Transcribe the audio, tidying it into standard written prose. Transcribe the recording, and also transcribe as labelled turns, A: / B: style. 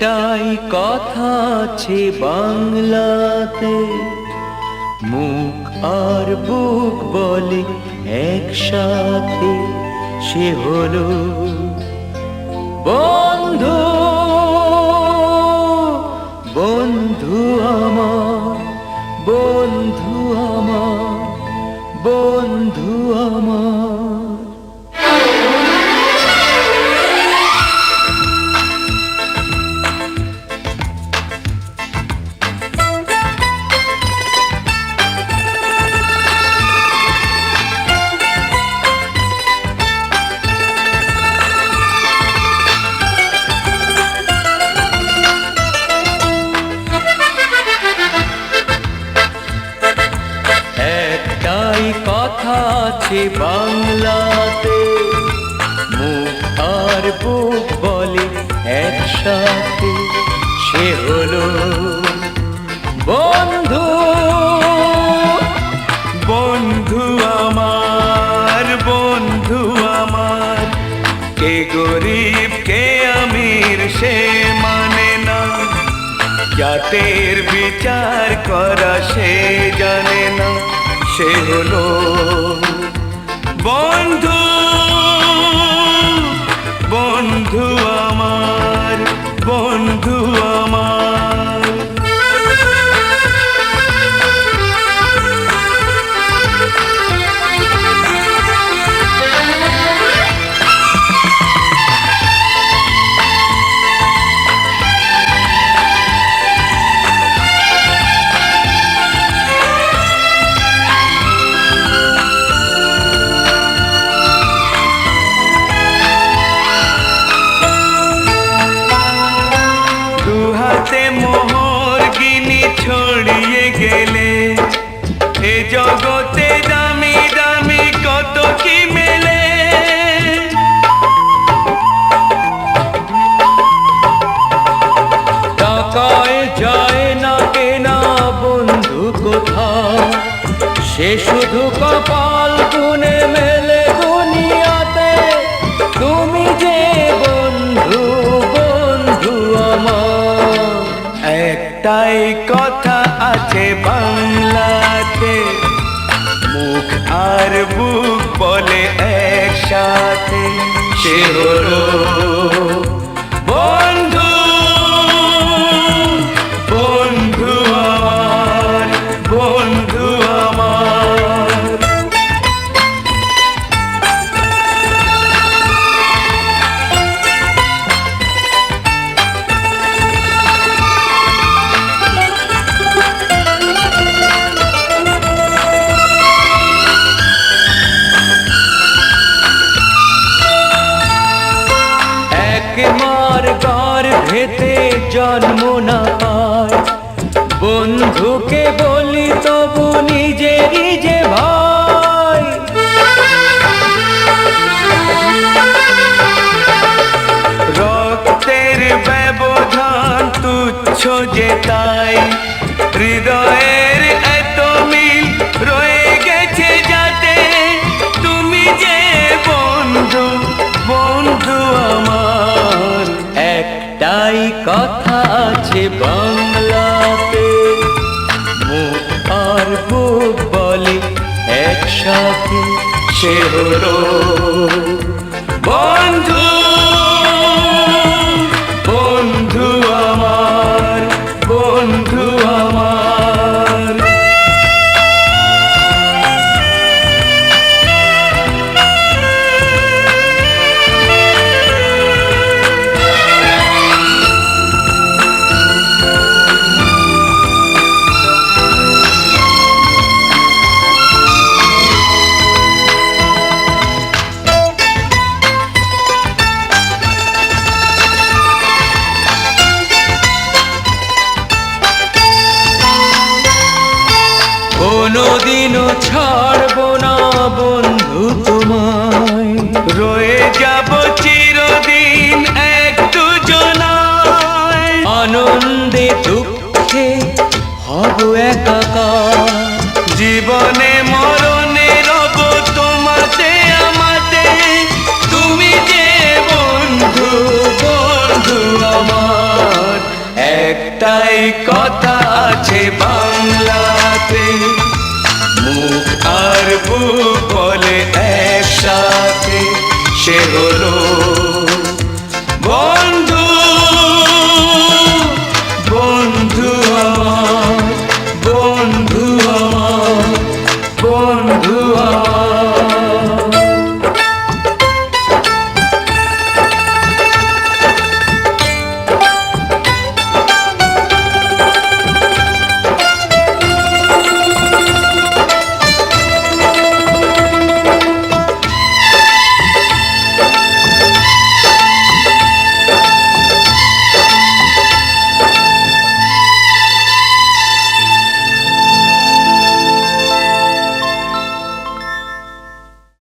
A: একটাই কথা আছে বাংলাতে, মুখ আর বুক বলে একসাথে, সে হলো বন্ধু। বন্ধু আমার, বন্ধু আমার, বন্ধু আমার। একটাই কথা আছে বাংলাতে, মুখ আর বুক বলে একসাথে, সে হলো বন্ধু। বন্ধু আমার, বন্ধু আমার, কে গরিব কে আমির সে মানে না, জাতের বিচার করা সে জানে না, সে হলো বন্ধু। বন্ধু আমার, বন্ধু আমার। মোহর গিনি ছড়িয়ে গেলে এ জগতে দামি দামি কত কি মেলে। টাকায় যায় না কেনা বন্ধু কোথাও, সে শুধু কপাল গুনে মেলে দুনিয়াতে। তুমি যে বন্ধু, বন্ধু আমার। একটাই কথা আছে বাংলাতে, মুখ আর বুক বলে একসাথে, সে হলো বন্ধু। বন্ধু আমার, বন্ধু আমার। মার গর্ভেতে জন্ম না পায়, বন্ধুকে বলি তবু নিজেরই যে ভাই। রক্তের ব্যবধান তুচ্ছ যে তাই, হৃদয়ের এত মিল রয়ে গেছে যাতে। তুমি যে বন্ধু, বন্ধু আমার। একটাই কথা আছে বাংলাতে, মুখ আর বুক বলে একসাথে, সে হলো বন্ধু। বন্ধু আমার, বন্ধু আমার। কোনদিনও ছাড়বো না বন্ধু তোমায়, রয়ে যাব চিরদিন এক দুজনায়। আনন্দে দুঃখে হব একাকার, জীবনে মরণে রব তোমাতে আমাতে। তুমি যে বন্ধু, বন্ধু আমার। একটাই কথা আছে